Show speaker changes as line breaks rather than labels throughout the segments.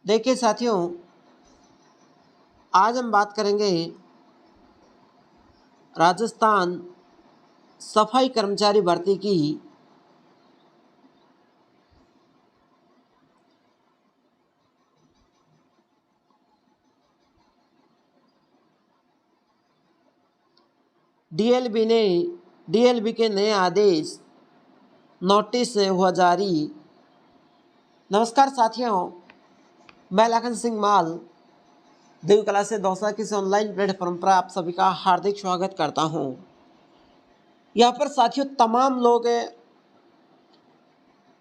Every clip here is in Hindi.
देखिए साथियों, आज हम बात करेंगे राजस्थान सफाई कर्मचारी भर्ती की डीएलबी के नए आदेश नोटिस हुआ जारी। नमस्कार साथियों, मैं लखन सिंह माल देव कला से दौसा किस ऑनलाइन प्लेटफॉर्म पर आप सभी का हार्दिक स्वागत करता हूं। यहाँ पर साथियों तमाम लोग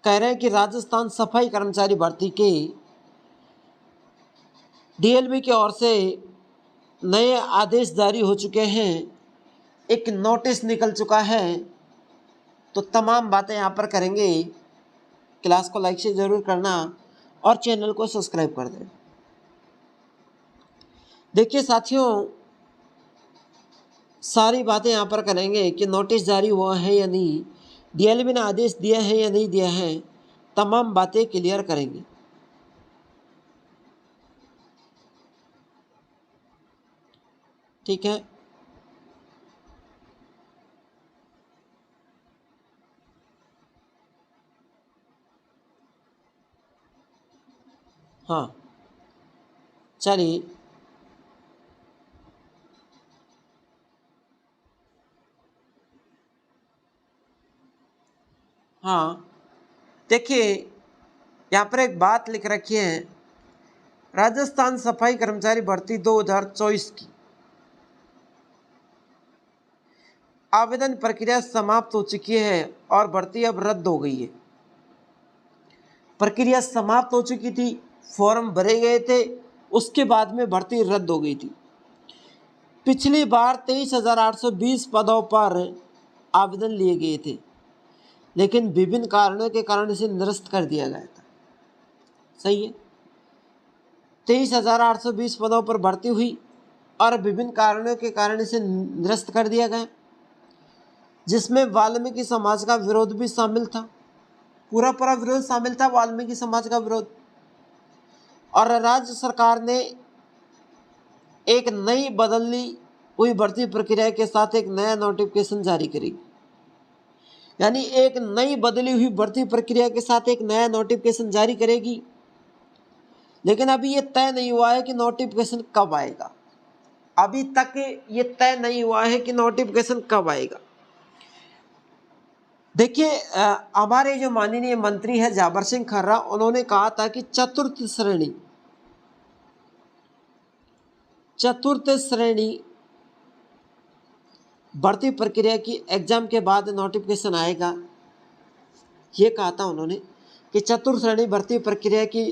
कह रहे हैं कि राजस्थान सफाई कर्मचारी भर्ती के डीएलबी की ओर से नए आदेश जारी हो चुके हैं, एक नोटिस निकल चुका है। तो तमाम बातें यहाँ पर करेंगे। क्लास को लाइक से ज़रूर करना और चैनल को सब्सक्राइब कर दें। देखिए साथियों, सारी बातें यहाँ पर करेंगे कि नोटिस जारी हुआ है या नहीं, डीएलबी ने आदेश दिया है या नहीं दिया है, तमाम बातें क्लियर करेंगे। ठीक है, हाँ चलिए। हाँ देखिए, यहाँ पर एक बात लिख रखी है, राजस्थान सफाई कर्मचारी भर्ती 2024 की आवेदन प्रक्रिया समाप्त हो चुकी है और भर्ती अब रद्द हो गई है। प्रक्रिया समाप्त हो चुकी थी, फॉर्म भरे गए थे, उसके बाद में भर्ती रद्द हो गई थी। पिछली बार 23,820 पदों पर आवेदन लिए गए थे, लेकिन विभिन्न कारणों के कारण इसे निरस्त कर दिया गया था। सही है, 23,820 पदों पर भर्ती हुई और विभिन्न कारणों के कारण इसे निरस्त कर दिया गया, जिसमें वाल्मीकि समाज का विरोध भी शामिल था। पूरा विरोध शामिल था, वाल्मीकि समाज का विरोध। और राज्य सरकार ने एक नई बदली हुई भर्ती प्रक्रिया के साथ एक नया नोटिफिकेशन जारी करेगी। यानी एक नई बदली हुई भर्ती प्रक्रिया के साथ एक नया नोटिफिकेशन जारी करेगी, लेकिन अभी ये तय नहीं हुआ है कि नोटिफिकेशन कब आएगा। अभी तक ये तय नहीं हुआ है कि नोटिफिकेशन कब आएगा। देखिए, हमारे जो माननीय मंत्री है जाबर सिंह खर्रा, उन्होंने कहा था कि चतुर्थ श्रेणी भर्ती प्रक्रिया की एग्जाम के बाद नोटिफिकेशन आएगा। ये कहा था उन्होंने कि चतुर्थ श्रेणी भर्ती प्रक्रिया की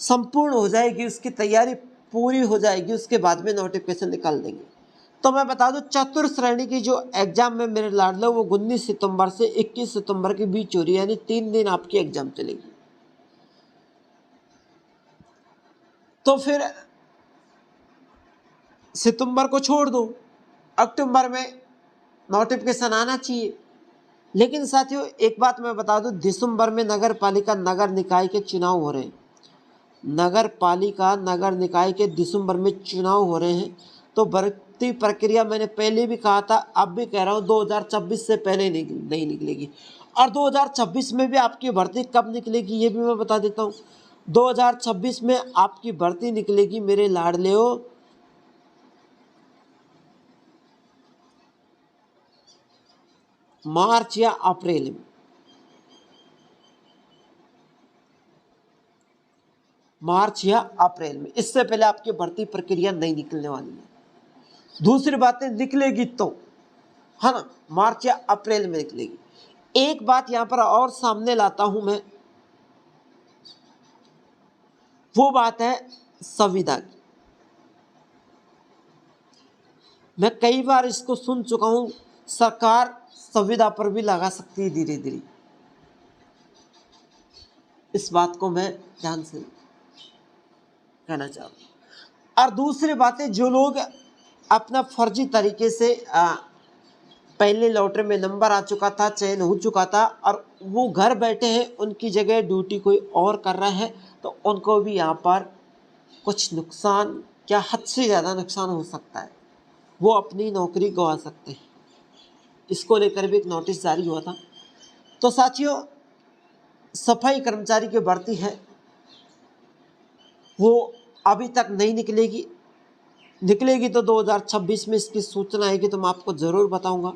संपूर्ण हो जाएगी, उसकी तैयारी पूरी हो जाएगी, उसके बाद में नोटिफिकेशन निकाल देंगे। तो मैं बता दूं, चतुर्थ श्रेणी की जो एग्जाम में मेरे लाडले वो 19 सितंबर से 21 सितंबर के बीच हो रही है, यानी 3 दिन आपकी एग्जाम चलेगी। तो फिर सितंबर को छोड़ दो, अक्टूबर में नोटिफिकेशन आना चाहिए। लेकिन साथियों एक बात मैं बता दूं, दिसंबर में नगर पालिका नगर निकाय के चुनाव हो रहे हैं। नगर पालिका नगर निकाय के दिसंबर में चुनाव हो रहे हैं। तो भर्ती प्रक्रिया मैंने पहले भी कहा था, अब भी कह रहा हूँ, 2026 से पहले नहीं निकलेगी। और 2026 में भी आपकी भर्ती कब निकलेगी ये भी मैं बता देता हूँ। 2026 में आपकी भर्ती निकलेगी मेरे लाडले हो, मार्च या अप्रैल में। मार्च या अप्रैल में, इससे पहले आपकी भर्ती प्रक्रिया नहीं निकलने वाली है। दूसरी बात है, निकलेगी तो है ना, मार्च या अप्रैल में निकलेगी। एक बात यहां पर और सामने लाता हूं मैं, वो बात है संविदा की। मैं कई बार इसको सुन चुका हूं, सरकार संविदा पर भी लगा सकती है धीरे धीरे। इस बात को मैं ध्यान से कहना चाहूँ। और दूसरी बात है, जो लोग अपना फर्जी तरीके से पहले लॉटरी में नंबर आ चुका था, चयन हो चुका था और वो घर बैठे हैं, उनकी जगह ड्यूटी कोई और कर रहा है, तो उनको भी यहाँ पर कुछ नुकसान, क्या हद से ज़्यादा नुकसान हो सकता है, वो अपनी नौकरी गंवा सकते हैं। इसको लेकर भी एक नोटिस जारी हुआ था। तो साथियों, सफाई कर्मचारी की भर्ती है वो अभी तक नहीं निकलेगी, निकलेगी तो 2026 में इसकी सूचना आएगी तो मैं आपको ज़रूर बताऊंगा।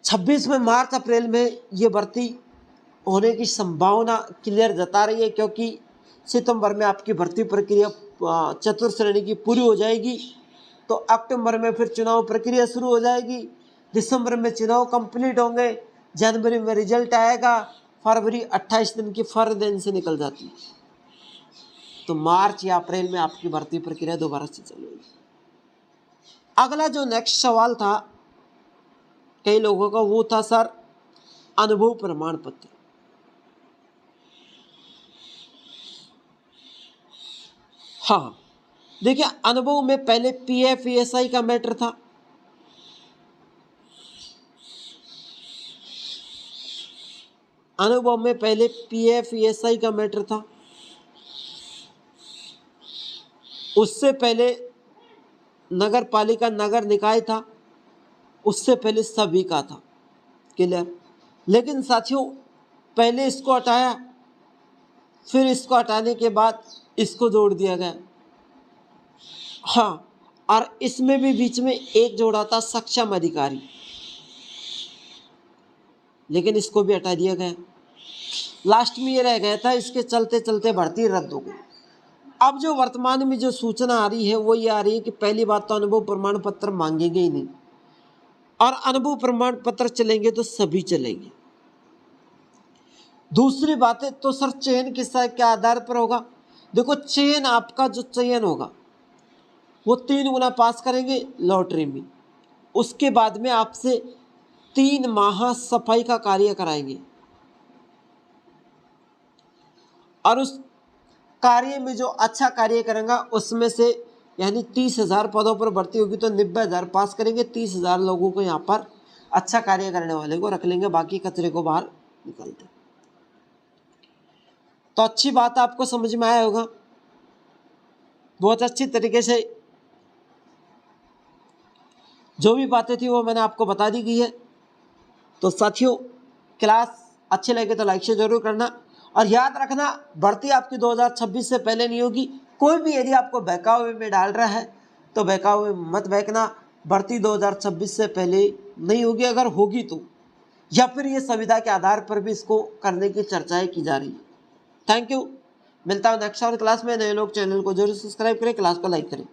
26 में, मार्च अप्रैल में ये भर्ती होने की संभावना क्लियर जता रही है, क्योंकि सितंबर में आपकी भर्ती प्रक्रिया चतुर्थ श्रेणी की पूरी हो जाएगी, तो अक्टूबर में फिर चुनाव प्रक्रिया शुरू हो जाएगी, दिसंबर में चुनाव कंप्लीट होंगे, जनवरी में रिजल्ट आएगा, फरवरी 28 दिन की दिन से निकल जाती है, तो मार्च या अप्रैल में आपकी भर्ती प्रक्रिया दोबारा से चलेगी। अगला जो नेक्स्ट सवाल था कई लोगों का, वो था सर अनुभव प्रमाण पत्र। हाँ, देखिए, अनुभव में पहले PF का मैटर था, अनुभव में पहले PF का मैटर था, उससे पहले नगर पालिका नगर निकाय था, उससे पहले सभी का था, क्लियर। लेकिन साथियों, पहले इसको हटाया, फिर इसको हटाने के बाद इसको जोड़ दिया गया। हाँ, और इसमें भी बीच में एक जोड़ा था सक्षम अधिकारी, लेकिन इसको भी हटा दिया गया। लास्ट में ये रह गया था, इसके चलते चलते भर्ती रद्द हो गई। अब जो वर्तमान में जो सूचना आ रही है वो ये आ रही है कि पहली बात तो अनुभव प्रमाण पत्र मांगेंगे ही नहीं, और अनुभव प्रमाण पत्र चलेंगे तो सभी चलेंगे। दूसरी बात है, तो सर चयन के आधार पर होगा? देखो, चयन आपका जो चयन होगा वो 3 गुना पास करेंगे लॉटरी में, उसके बाद में आपसे 3 माह सफाई का कार्य कराएंगे, और उस कार्य में जो अच्छा कार्य करेंगे उसमें से, यानी 30,000 पदों पर भर्ती होगी तो 90,000 पास करेंगे, 30,000 लोगों को यहाँ पर अच्छा कार्य करने वाले को रख लेंगे, बाकी कचरे को बाहर निकालते। तो अच्छी बात आपको समझ में आया होगा, बहुत अच्छी तरीके से जो भी बातें थी वो मैंने आपको बता दी गई है। तो साथियों, क्लास अच्छी लगे तो लाइक शेयर जरूर करना, और याद रखना भर्ती आपकी 2026 से पहले नहीं होगी। कोई भी यदि आपको बहकावे में डाल रहा है तो बहकावे में मत बहकना, भर्ती 2026 से पहले नहीं होगी, अगर होगी तो, या फिर ये संविदा के आधार पर भी इसको करने की चर्चाएं की जा रही है। थैंक यू, मिलता हूँ नेक्स्ट क्लास में। नए लोग चैनल को जरूर सब्सक्राइब करें, क्लास को लाइक करें।